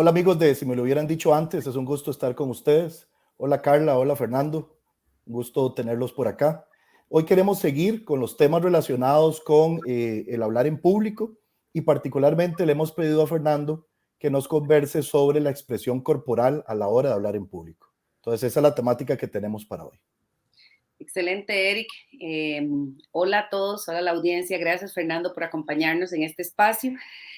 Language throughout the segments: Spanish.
Hola amigos de Si me lo hubieran dicho antes, es un gusto estar con ustedes. Hola Carla, hola Fernando, un gusto tenerlos por acá. Hoy queremos seguir con los temas relacionados con el hablar en público y particularmente le hemos pedido a Fernando que nos converse sobre la expresión corporal a la hora de hablar en público. Entonces esa es la temática que tenemos para hoy. Excelente, Eric. Hola a todos, hola a la audiencia. Gracias, Fernando, por acompañarnos en este espacio,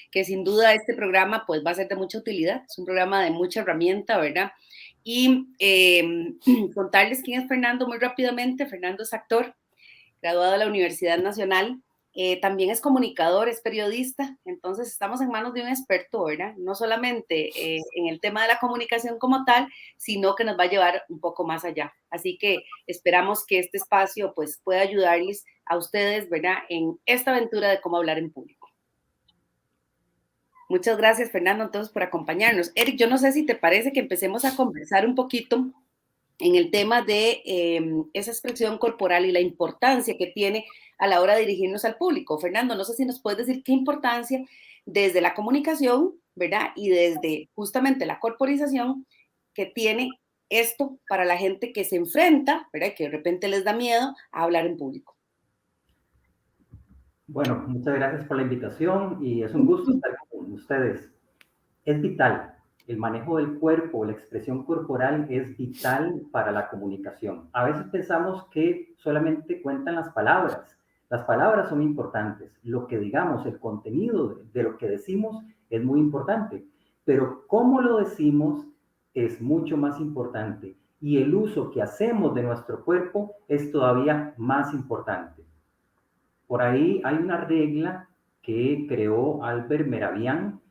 que sin duda este programa pues, va a ser de mucha utilidad. Es un programa de mucha herramienta, ¿verdad? Y contarles quién es Fernando muy rápidamente. Fernando es actor, graduado de la Universidad Nacional. También es comunicador, es periodista, entonces estamos en manos de un experto, ¿verdad? No solamente en el tema de la comunicación como tal, sino que nos va a llevar un poco más allá. Así que esperamos que este espacio pues pueda ayudarles a ustedes, ¿verdad? En esta aventura de cómo hablar en público. Muchas gracias, Fernando, entonces, por acompañarnos. Eric, yo no sé si te parece que empecemos a conversar un poquito en el tema de esa expresión corporal y la importancia que tiene a la hora de dirigirnos al público. Fernando, no sé si nos puedes decir qué importancia desde la comunicación, ¿verdad? Y desde justamente la corporización que tiene esto para la gente que se enfrenta, ¿verdad? Que de repente les da miedo a hablar en público. Bueno, muchas gracias por la invitación y es un gusto estar con ustedes. Es vital, el manejo del cuerpo, la expresión corporal es vital para la comunicación. A veces pensamos que solamente cuentan las palabras. Las palabras son importantes. Lo que digamos, el contenido de lo que decimos es muy importante. Pero cómo lo decimos es mucho más importante. Y el uso que hacemos de nuestro cuerpo es todavía más importante. Por ahí hay una regla que creó Albert Mehrabian.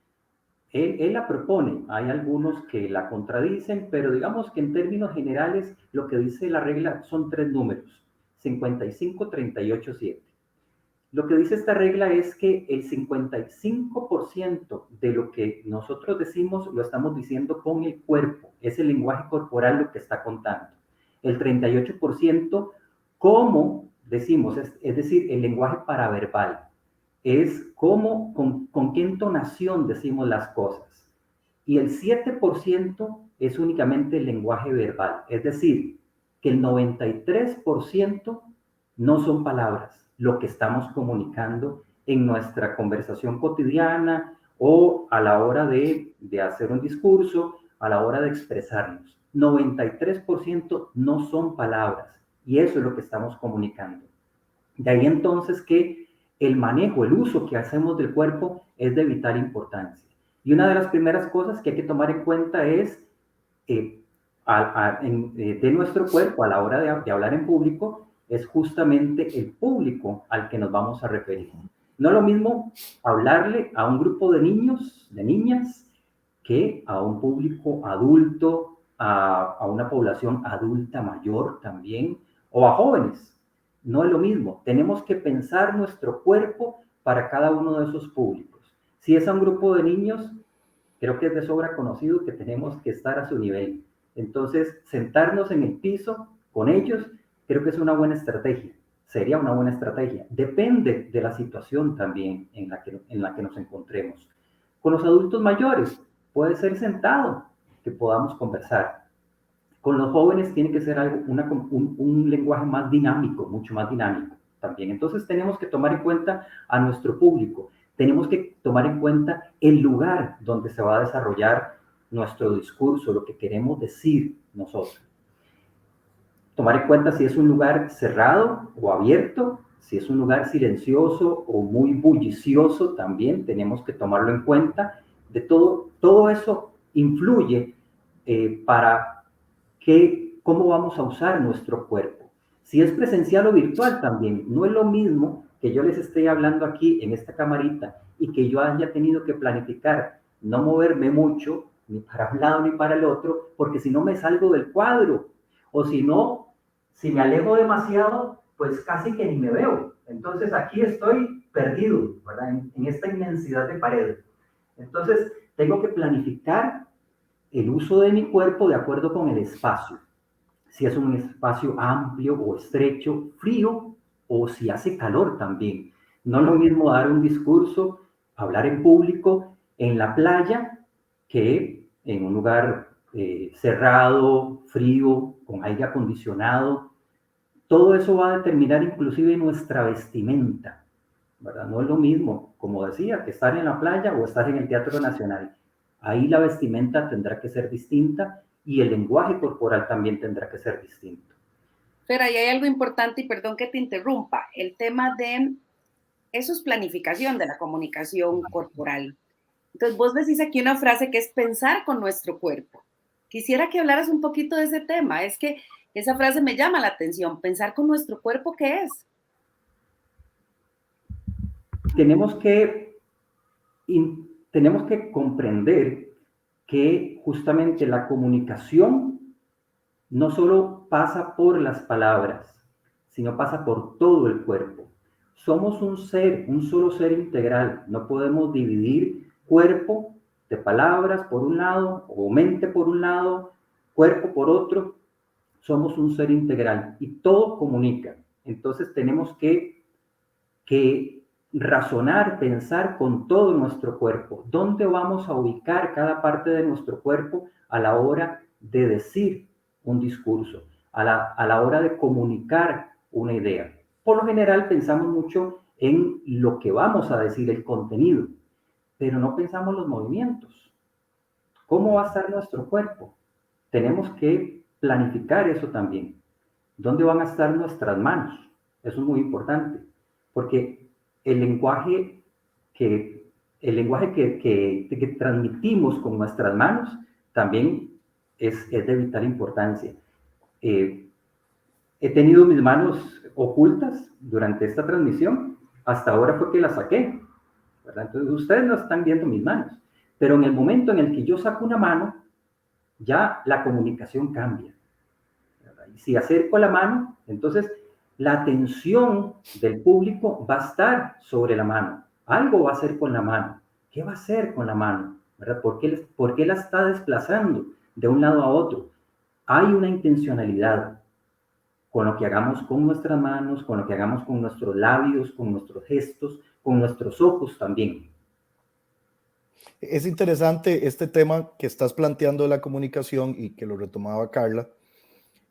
Él la propone, hay algunos que la contradicen, pero digamos que en términos generales lo que dice la regla son tres números, 55, 38, 7. Lo que dice esta regla es que el 55% de lo que nosotros decimos lo estamos diciendo con el cuerpo, es el lenguaje corporal lo que está contando. El 38%, ¿cómo decimos? Es decir, el lenguaje paraverbal, es cómo, con qué entonación decimos las cosas. Y el 7% es únicamente el lenguaje verbal, es decir, que el 93% no son palabras, lo que estamos comunicando en nuestra conversación cotidiana o a la hora de hacer un discurso, a la hora de expresarnos. 93% no son palabras y eso es lo que estamos comunicando. De ahí entonces que el manejo, el uso que hacemos del cuerpo es de vital importancia. Y una de las primeras cosas que hay que tomar en cuenta es de nuestro cuerpo a la hora de hablar en público es justamente el público al que nos vamos a referir. No es lo mismo hablarle a un grupo de niños, de niñas, que a un público adulto, a una población adulta mayor también, o a jóvenes. No es lo mismo. Tenemos que pensar nuestro cuerpo para cada uno de esos públicos. Si es a un grupo de niños, creo que es de sobra conocido que tenemos que estar a su nivel. Entonces, sentarnos en el piso con ellos, creo que es una buena estrategia. Sería una buena estrategia. Depende de la situación también en la que nos encontremos. Con los adultos mayores, puede ser sentado que podamos conversar. Con los jóvenes tiene que ser algo, un lenguaje más dinámico, mucho más dinámico también. Entonces tenemos que tomar en cuenta a nuestro público, tenemos que tomar en cuenta el lugar donde se va a desarrollar nuestro discurso, lo que queremos decir nosotros. Tomar en cuenta si es un lugar cerrado o abierto, si es un lugar silencioso o muy bullicioso, también tenemos que tomarlo en cuenta. De todo eso influye para cómo vamos a usar nuestro cuerpo. Si es presencial o virtual también, no es lo mismo que yo les esté hablando aquí en esta camarita y que yo haya tenido que planificar no moverme mucho, ni para un lado ni para el otro, porque si no me salgo del cuadro, o si no, si me alejo demasiado, pues casi que ni me veo. Entonces aquí estoy perdido, ¿verdad? En esta inmensidad de pared. Entonces tengo que planificar el uso de mi cuerpo de acuerdo con el espacio. Si es un espacio amplio o estrecho, frío, o si hace calor también. No es lo mismo dar un discurso, hablar en público, en la playa, que en un lugar cerrado, frío, con aire acondicionado. Todo eso va a determinar inclusive nuestra vestimenta, ¿verdad? No es lo mismo, como decía, que estar en la playa o estar en el Teatro Nacional. Ahí la vestimenta tendrá que ser distinta y el lenguaje corporal también tendrá que ser distinto. Pero ahí hay algo importante y perdón que te interrumpa, el tema de eso es planificación de la comunicación corporal. Entonces vos decís aquí una frase que es pensar con nuestro cuerpo. Quisiera que hablaras un poquito de ese tema. Es que esa frase me llama la atención. Pensar con nuestro cuerpo, ¿qué es? Tenemos que, tenemos que comprender que justamente la comunicación no solo pasa por las palabras, sino pasa por todo el cuerpo. Somos un ser, un solo ser integral. No podemos dividir cuerpo de palabras por un lado, o mente por un lado, cuerpo por otro. Somos un ser integral y todo comunica. Entonces tenemos que razonar, pensar con todo nuestro cuerpo. ¿Dónde vamos a ubicar cada parte de nuestro cuerpo a la hora de decir un discurso, a la hora de comunicar una idea? Por lo general pensamos mucho en lo que vamos a decir, el contenido, pero no pensamos los movimientos. ¿Cómo va a estar nuestro cuerpo? Tenemos que planificar eso también. ¿Dónde van a estar nuestras manos? Eso es muy importante, porque el lenguaje que, que transmitimos con nuestras manos también es de vital importancia. He tenido mis manos ocultas durante esta transmisión, hasta ahora fue que las saqué, ¿verdad? Entonces ustedes no están viendo mis manos, pero en el momento en el que yo saco una mano, ya la comunicación cambia. Y si acerco la mano, entonces la atención del público va a estar sobre la mano. Algo va a hacer con la mano. ¿Qué va a hacer con la mano? ¿Verdad? ¿Por qué la está desplazando de un lado a otro? Hay una intencionalidad con lo que hagamos con nuestras manos, con lo que hagamos con nuestros labios, con nuestros gestos, con nuestros ojos también. Es interesante este tema que estás planteando de la comunicación y que lo retomaba Carla.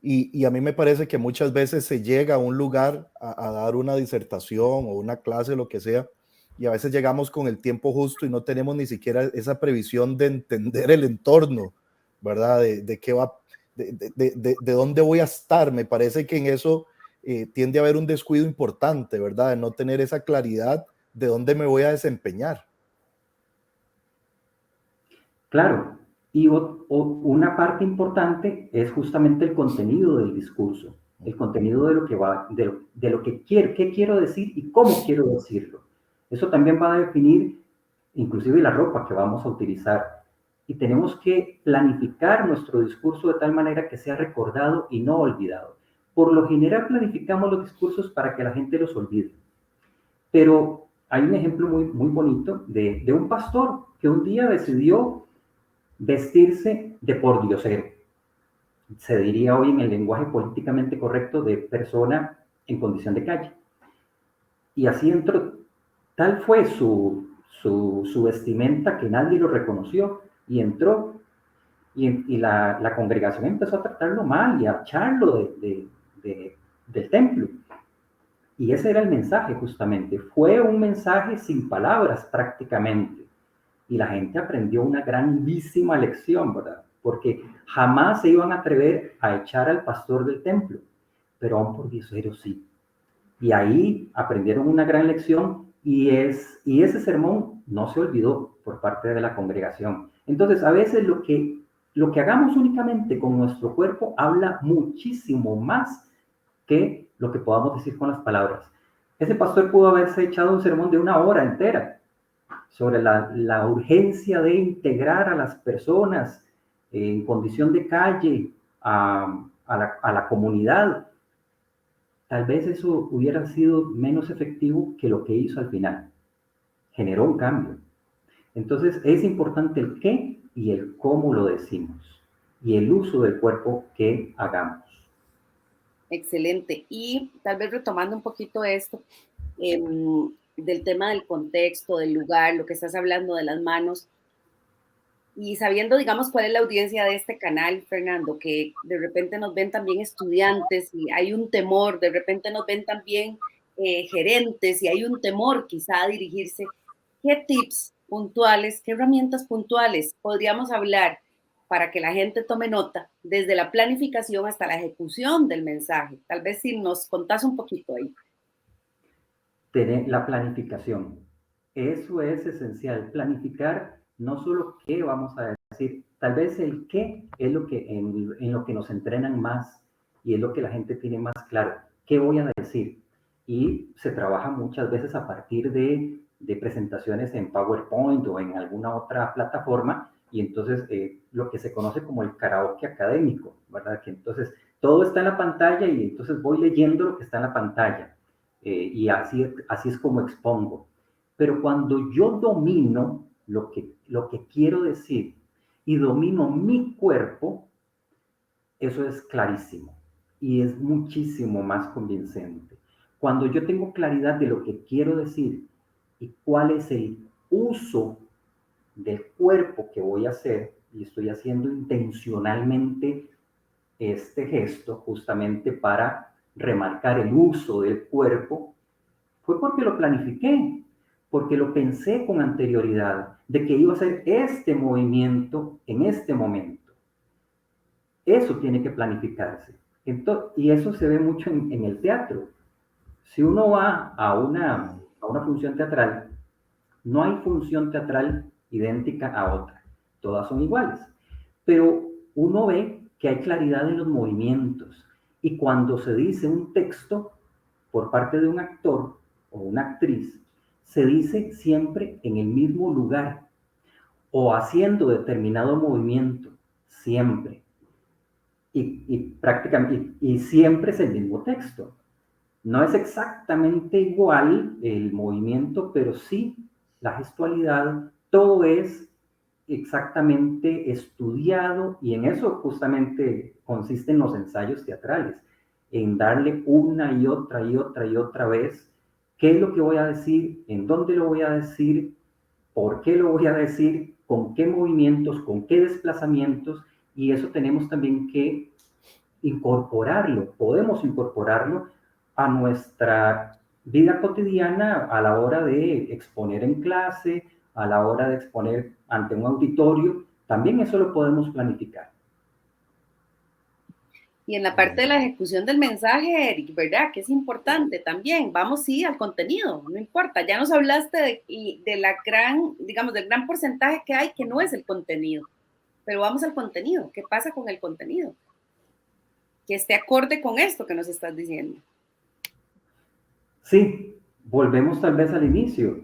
Y a mí me parece que muchas veces se llega a un lugar a dar una disertación o una clase, lo que sea, y a veces llegamos con el tiempo justo y no tenemos ni siquiera esa previsión de entender el entorno, ¿verdad? De qué va, de dónde voy a estar. Me parece que en eso tiende a haber un descuido importante, ¿verdad? De no tener esa claridad de dónde me voy a desempeñar. Claro, y una parte importante es justamente el contenido del discurso, el contenido de lo que va, de lo que quiero, qué quiero decir y cómo quiero decirlo. Eso también va a definir inclusive la ropa que vamos a utilizar. Y tenemos que planificar nuestro discurso de tal manera que sea recordado y no olvidado. Por lo general planificamos los discursos para que la gente los olvide. Pero hay un ejemplo muy bonito de un pastor que un día decidió vestirse de pordiosero. Se diría hoy en el lenguaje políticamente correcto de persona en condición de calle. Y así entró. Tal fue su vestimenta que nadie lo reconoció y entró. Y la congregación empezó a tratarlo mal y a echarlo del templo. Y ese era el mensaje justamente. Fue un mensaje sin palabras prácticamente. Y la gente aprendió una grandísima lección, ¿verdad? Porque jamás se iban a atrever a echar al pastor del templo, pero a un pordiosero sí. Y ahí aprendieron una gran lección y ese sermón no se olvidó por parte de la congregación. Entonces, a veces lo que hagamos únicamente con nuestro cuerpo habla muchísimo más que lo que podamos decir con las palabras. Ese pastor pudo haberse echado un sermón de 1 hora entera sobre la urgencia de integrar a las personas en condición de calle a la comunidad. Tal vez eso hubiera sido menos efectivo que lo que hizo al final. Generó un cambio. Entonces es importante el qué y el cómo lo decimos y el uso del cuerpo que hagamos. Excelente. Y tal vez retomando un poquito esto, del tema del contexto, del lugar, lo que estás hablando de las manos, y sabiendo, digamos, cuál es la audiencia de este canal, Fernando, que de repente nos ven también estudiantes y hay un temor, de repente nos ven también gerentes y hay un temor quizá a dirigirse, ¿qué tips puntuales, qué herramientas puntuales podríamos hablar para que la gente tome nota desde la planificación hasta la ejecución del mensaje? Tal vez si nos contás un poquito ahí. Tener la planificación. Eso es esencial. Planificar no solo qué vamos a decir, tal vez el qué es lo que en lo que nos entrenan más y es lo que la gente tiene más claro. ¿Qué voy a decir? Y se trabaja muchas veces a partir de presentaciones en PowerPoint o en alguna otra plataforma y entonces lo que se conoce como el karaoke académico, ¿verdad? Que entonces todo está en la pantalla y entonces voy leyendo lo que está en la pantalla. Y así es como expongo. Pero cuando yo domino lo que quiero decir y domino mi cuerpo, eso es clarísimo y es muchísimo más convincente. Cuando yo tengo claridad de lo que quiero decir y cuál es el uso del cuerpo que voy a hacer, y estoy haciendo intencionalmente este gesto justamente para remarcar el uso del cuerpo, fue porque lo planifiqué, porque lo pensé con anterioridad, de que iba a hacer este movimiento en este momento. Eso tiene que planificarse. Entonces, y eso se ve mucho en el teatro. Si uno va a una función teatral, no hay función teatral idéntica a otra. Todas son iguales. Pero uno ve que hay claridad en los movimientos. Y cuando se dice un texto por parte de un actor o una actriz, se dice siempre en el mismo lugar o haciendo determinado movimiento, siempre. Prácticamente, y siempre es el mismo texto. No es exactamente igual el movimiento, pero sí la gestualidad, todo es exactamente estudiado y en eso justamente consisten los ensayos teatrales, en darle una y otra y otra y otra vez qué es lo que voy a decir, en dónde lo voy a decir, por qué lo voy a decir, con qué movimientos, con qué desplazamientos, y eso tenemos también que incorporarlo, podemos incorporarlo a nuestra vida cotidiana a la hora de exponer en clase, a la hora de exponer ante un auditorio, también eso lo podemos planificar. Y en la parte de la ejecución del mensaje, Eric, ¿verdad? Que es importante también. Vamos, sí, al contenido, no importa. Ya nos hablaste de la gran, digamos, del gran porcentaje que hay que no es el contenido. Pero vamos al contenido. ¿Qué pasa con el contenido? Que esté acorde con esto que nos estás diciendo. Sí, volvemos tal vez al inicio.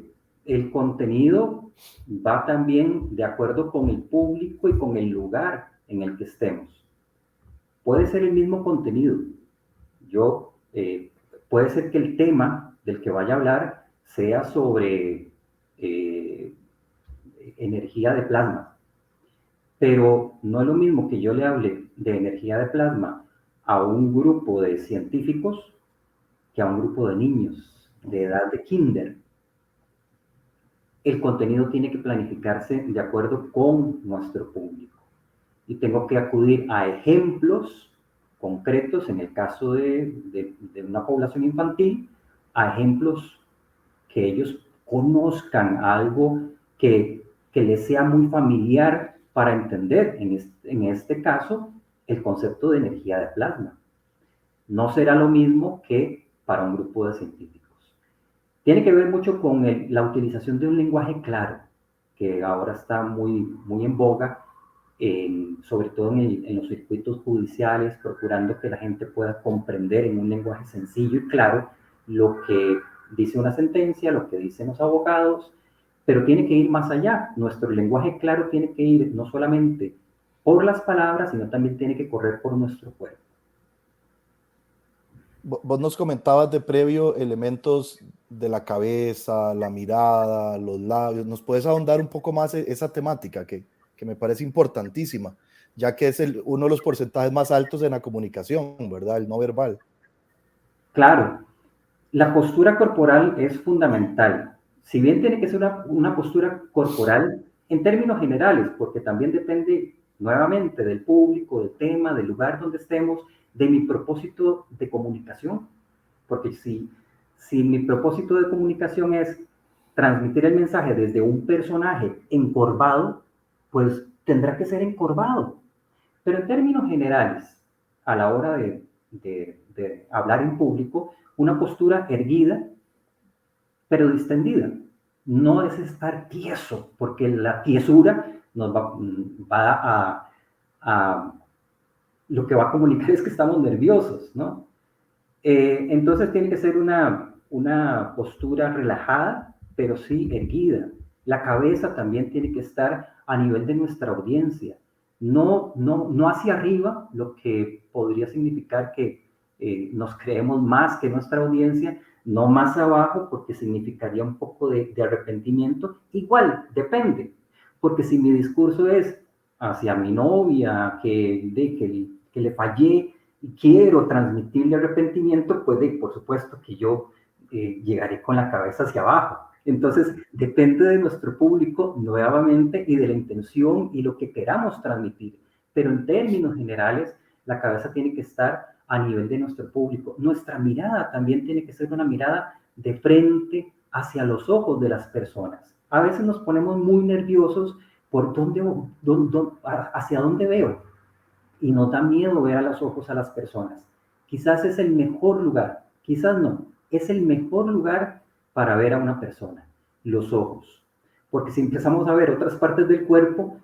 El contenido va también de acuerdo con el público y con el lugar en el que estemos. Puede ser el mismo contenido. Puede ser que el tema del que vaya a hablar sea sobre energía de plasma, pero no es lo mismo que yo le hable de energía de plasma a un grupo de científicos que a un grupo de niños de edad de kinder. El contenido tiene que planificarse de acuerdo con nuestro público y tengo que acudir a ejemplos concretos, en el caso de una población infantil, a ejemplos que ellos conozcan, algo que les sea muy familiar para entender, en este caso, el concepto de energía de plasma. No será lo mismo que para un grupo de científicos. Tiene que ver mucho con la utilización de un lenguaje claro, que ahora está muy, muy en boga, sobre todo en los circuitos judiciales, procurando que la gente pueda comprender en un lenguaje sencillo y claro lo que dice una sentencia, lo que dicen los abogados, pero tiene que ir más allá. Nuestro lenguaje claro tiene que ir no solamente por las palabras, sino también tiene que correr por nuestro cuerpo. Vos nos comentabas de previo elementos de la cabeza, la mirada, los labios. ¿Nos puedes ahondar un poco más esa temática que me parece importantísima, ya que es uno de los porcentajes más altos en la comunicación, ¿verdad? El no verbal. Claro, la postura corporal es fundamental. Si bien tiene que ser una postura corporal En términos generales, porque también depende nuevamente del público, del tema, del lugar donde estemos, de mi propósito de comunicación, porque si mi propósito de comunicación es transmitir el mensaje desde un personaje encorvado, pues tendrá que ser encorvado. Pero en términos generales, a la hora de hablar en público, una postura erguida, pero distendida. No es estar tieso, porque la tiesura nos lo que va a comunicar es que estamos nerviosos, ¿no? Entonces tiene que ser una postura relajada, pero sí erguida. La cabeza también tiene que estar a nivel de nuestra audiencia, no hacia arriba, lo que podría significar que nos creemos más que nuestra audiencia, no más abajo, porque significaría un poco de arrepentimiento. Igual, depende, porque si mi discurso es hacia mi novia, que le fallé, y quiero transmitirle arrepentimiento, pues por supuesto que yo llegaré con la cabeza hacia abajo. Entonces, depende de nuestro público nuevamente y de la intención y lo que queramos transmitir. Pero en términos generales, la cabeza tiene que estar a nivel de nuestro público. Nuestra mirada también tiene que ser una mirada de frente hacia los ojos de las personas. A veces nos ponemos muy nerviosos por hacia dónde veo, y nos da miedo ver a los ojos a las personas. Quizás es el mejor lugar, quizás no, es el mejor lugar para ver a una persona, los ojos. Porque si empezamos a ver otras partes del cuerpo,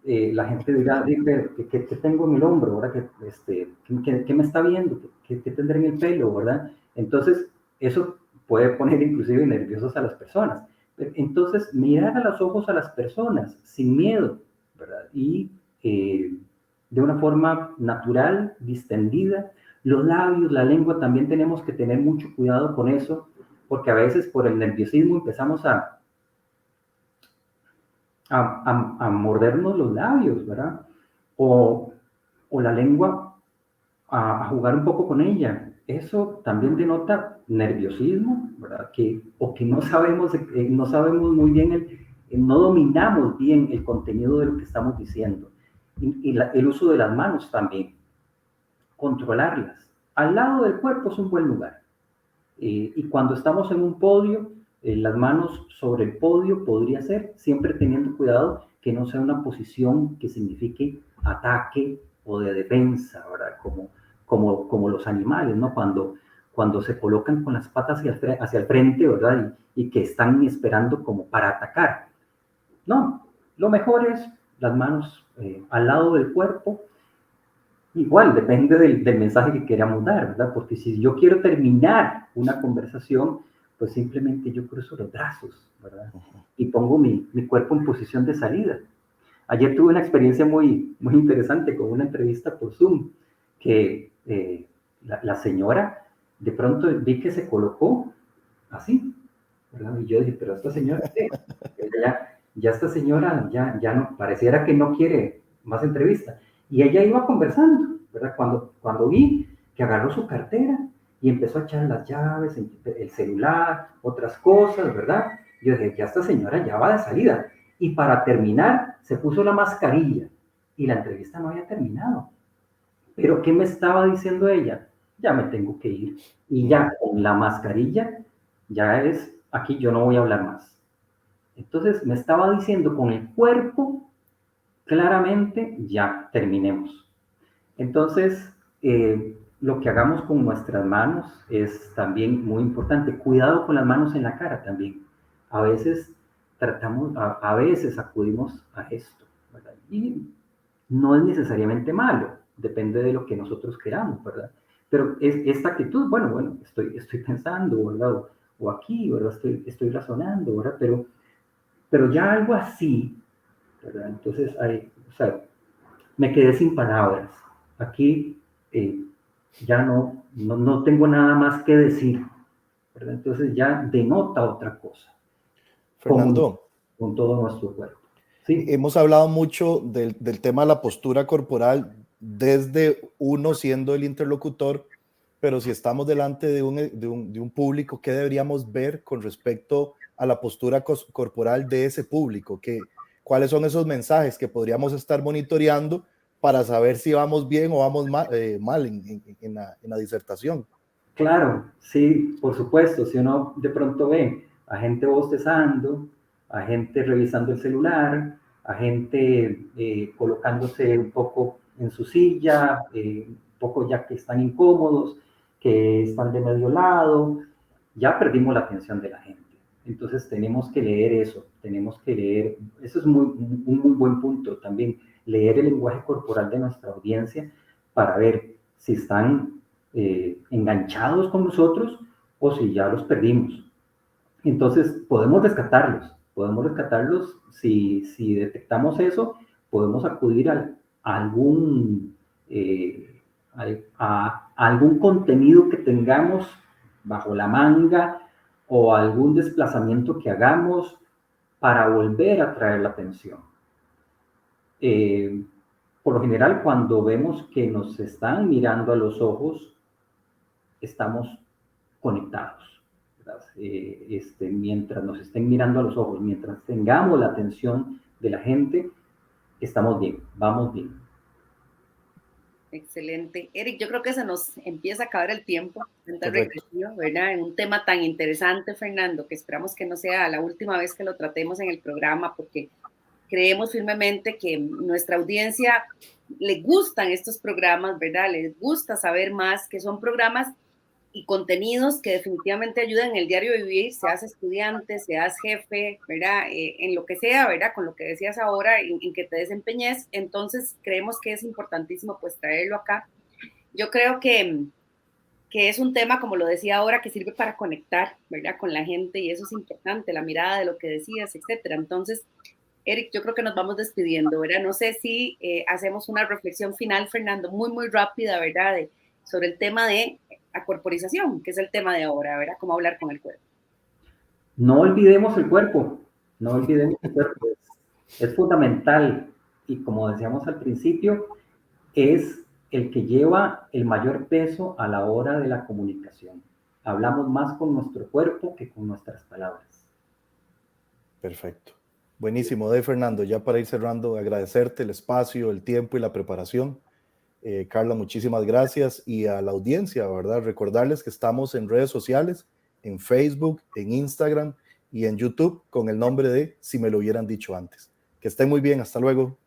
la gente dirá, ¿qué tengo en el hombro? ¿Verdad? ¿Qué me está viendo? ¿Qué tendré en el pelo? ¿Verdad? Entonces, eso puede poner inclusive nerviosos a las personas. Entonces, mirar a los ojos a las personas sin miedo, ¿verdad? Y de una forma natural, distendida. Los labios, la lengua, también tenemos que tener mucho cuidado con eso, porque a veces por el nerviosismo empezamos a mordernos los labios, ¿verdad? O la lengua a jugar un poco con ella. Eso también denota nerviosismo, ¿verdad? O que no sabemos muy bien, no dominamos bien el contenido de lo que estamos diciendo. Y el uso de las manos también, controlarlas. Al lado del cuerpo es un buen lugar. Y cuando estamos en un podio, las manos sobre el podio podría ser, siempre teniendo cuidado que no sea una posición que signifique ataque o de defensa, ¿verdad? Como los animales, ¿no? Cuando se colocan con las patas hacia el frente, ¿verdad? Y que están esperando como para atacar. No, lo mejor es las manos al lado del cuerpo. Igual, depende del mensaje que queramos dar, ¿verdad? Porque si yo quiero terminar una conversación, pues simplemente yo cruzo los brazos, ¿verdad? Y pongo mi cuerpo en posición de salida. Ayer tuve una experiencia muy, muy interesante con una entrevista por Zoom, que la señora, de pronto vi que se colocó así, ¿verdad? Y yo dije, pero esta señora, ya esta señora ya no, pareciera que no quiere más entrevista. Y ella iba conversando, ¿verdad? Cuando vi que agarró su cartera y empezó a echar las llaves, el celular, otras cosas, ¿verdad? Yo dije, ya esta señora ya va de salida. Y para terminar, se puso la mascarilla y la entrevista no había terminado. Pero ¿qué me estaba diciendo ella? Ya me tengo que ir. Y ya con la mascarilla, ya es, aquí yo no voy a hablar más. Entonces me estaba diciendo con el cuerpo, claramente, ya terminemos. Entonces, lo que hagamos con nuestras manos es también muy importante. Cuidado con las manos en la cara también. A veces a veces acudimos a esto, ¿verdad? Y no es necesariamente malo, depende de lo que nosotros queramos, ¿verdad? Pero esta actitud, bueno, estoy pensando, ¿verdad? O aquí, ¿verdad? Estoy razonando, ¿verdad? Pero ya algo así, ¿verdad? Entonces, o sea, me quedé sin palabras. Aquí ya no tengo nada más que decir, ¿verdad? Entonces ya denota otra cosa. Fernando, con todo nuestro cuerpo. ¿Sí? hemos hablado mucho del tema de la postura corporal desde uno siendo el interlocutor, pero si estamos delante de un público, ¿qué deberíamos ver con respecto a la postura corporal de ese público? cuáles son esos mensajes que podríamos estar monitoreando para saber si vamos bien o vamos mal en la disertación. Claro, sí, por supuesto. Si uno de pronto ve a gente bostezando, a gente revisando el celular, a gente colocándose un poco en su silla, un poco ya que están incómodos, que están de medio lado, ya perdimos la atención de la gente. Entonces tenemos que leer eso, tenemos que leer, eso es un muy buen punto también, leer el lenguaje corporal de nuestra audiencia para ver si están enganchados con nosotros o si ya los perdimos. Entonces podemos rescatarlos si detectamos eso, podemos acudir a algún, a algún contenido que tengamos bajo la manga o algún desplazamiento que hagamos para volver a traer la atención. Por lo general, cuando vemos que nos están mirando a los ojos, estamos conectados. Mientras nos estén mirando a los ojos, mientras tengamos la atención de la gente, estamos bien, vamos bien. Excelente. Eric, yo creo que se nos empieza a acabar el tiempo, ¿verdad? En un tema tan interesante, Fernando, que esperamos que no sea la última vez que lo tratemos en el programa, porque creemos firmemente que nuestra audiencia le gustan estos programas, ¿verdad? Les gusta saber más, que son programas y contenidos que definitivamente ayudan en el diario vivir, seas estudiante, seas jefe, ¿verdad? En lo que sea, ¿verdad? Con lo que decías ahora, en que te desempeñes. Entonces, creemos que es importantísimo, pues, traerlo acá. Yo creo que es un tema, como lo decía ahora, que sirve para conectar, ¿verdad? Con la gente, y eso es importante, la mirada de lo que decías, etcétera. Entonces, Eric, yo creo que nos vamos despidiendo, ¿verdad? No sé si hacemos una reflexión final, Fernando, muy, muy rápida, ¿verdad? Sobre el tema de acorporización, que es el tema de ahora, ¿verdad? Cómo hablar con el cuerpo. No olvidemos el cuerpo, no olvidemos el cuerpo. Es fundamental y como decíamos al principio, es el que lleva el mayor peso a la hora de la comunicación. Hablamos más con nuestro cuerpo que con nuestras palabras. Perfecto. Buenísimo, Fernando. Ya para ir cerrando, agradecerte el espacio, el tiempo y la preparación. Carla, muchísimas gracias. Y a la audiencia, ¿verdad? Recordarles que estamos en redes sociales, en Facebook, en Instagram y en YouTube con el nombre de Si me lo hubieran dicho antes. Que estén muy bien. Hasta luego.